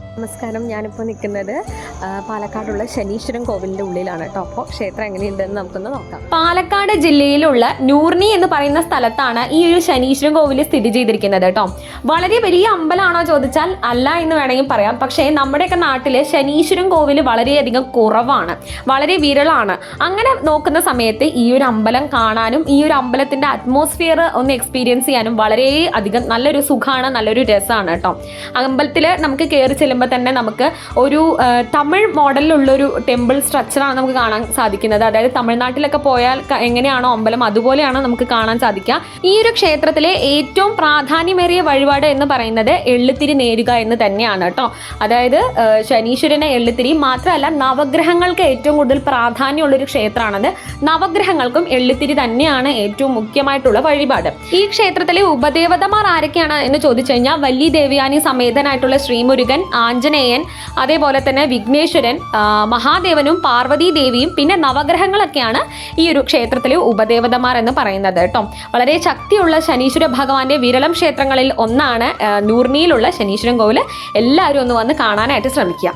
നമസ്കാരം. ഞാനിപ്പോൾ നിൽക്കുന്നത് പാലക്കാടുള്ള ശനീശ്വരൻ കോവിലിൻ്റെ ഉള്ളിലാണ് കേട്ടോ. അപ്പോൾ ക്ഷേത്രം എങ്ങനെയുണ്ടെന്ന് നമുക്കൊന്ന് നോക്കാം. പാലക്കാട് ജില്ലയിലുള്ള നൂർണി എന്ന് പറയുന്ന സ്ഥലത്താണ് ഈ ഒരു ശനീശ്വരൻ കോവിൽ സ്ഥിതി ചെയ്തിരിക്കുന്നത് കേട്ടോ. വളരെ വലിയ അമ്പലമാണോ ചോദിച്ചാൽ അല്ല എന്ന് വേണമെങ്കിൽ പറയാം. പക്ഷേ നമ്മുടെയൊക്കെ നാട്ടിൽ ശനീശ്വരൻ കോവിൽ വളരെയധികം കുറവാണ്, വളരെ വിരളാണ്. അങ്ങനെ നോക്കുന്ന സമയത്ത് ഈ ഒരു അമ്പലം കാണാനും ഈ ഒരു അമ്പലത്തിൻ്റെ അറ്റ്മോസ്ഫിയർ ഒന്ന് എക്സ്പീരിയൻസ് ചെയ്യാനും വളരെ അധികം നല്ലൊരു സുഖമാണ്, നല്ലൊരു രസമാണ് കേട്ടോ. അമ്പലത്തിൽ നമുക്ക് കയറി ചെല്ലുമ്പോൾ തന്നെ നമുക്ക് ഒരു തമിഴ് മോഡലിലുള്ളൊരു ടെമ്പിൾ സ്ട്രക്ചറാണ് നമുക്ക് കാണാൻ സാധിക്കുന്നത്. അതായത് തമിഴ്നാട്ടിലൊക്കെ പോയാൽ എങ്ങനെയാണോ അമ്പലം അതുപോലെയാണ് നമുക്ക് കാണാൻ സാധിക്കുക. ഈ ഒരു ക്ഷേത്രത്തിലെ ഏറ്റവും പ്രാധാന്യമേറിയ വഴിപാട് എന്ന് പറയുന്നത് എള്ളുത്തിരി നേരുക എന്ന് തന്നെയാണ് കേട്ടോ. അതായത് ശനീശ്വരനെ എള്ളുത്തിരി മാത്രമല്ല, നവഗ്രഹങ്ങൾക്ക് ഏറ്റവും കൂടുതൽ പ്രാധാന്യമുള്ളൊരു ക്ഷേത്രമാണത്. നവഗ്രഹങ്ങൾക്കും എള്ളുത്തിരി തന്നെയാണ് ഏറ്റവും മുഖ്യമായിട്ടുള്ള വഴിപാട്. ഈ ക്ഷേത്രത്തിലെ ഉപദേവതമാർ ആരൊക്കെയാണ് എന്ന് ചോദിച്ചു കഴിഞ്ഞാൽ വല്ലി ദേവയാനി സമേതനായിട്ടുള്ള ശ്രീമുരുകൻ, ആഞ്ജനേയൻ, അതേപോലെ തന്നെ വിഘ്നേശ്വരൻ, മഹാദേവനും പാർവതി ദേവിയും പിന്നെ നവഗ്രഹങ്ങളൊക്കെയാണ് ഈ ഒരു ക്ഷേത്രത്തിലെ ഉപദേവതമാർ എന്ന് പറയുന്നത് കേട്ടോ. വളരെ ശക്തിയുള്ള ശനീശ്വര ഭഗവാന്റെ വിരളം ക്ഷേത്രങ്ങളിൽ ഒന്നാണ് നൂർണിയിലുള്ള ശനീശ്വരൻ കോവിൽ. എല്ലാവരും ഒന്ന് വന്ന് കാണാനായിട്ട് ശ്രമിക്കുക.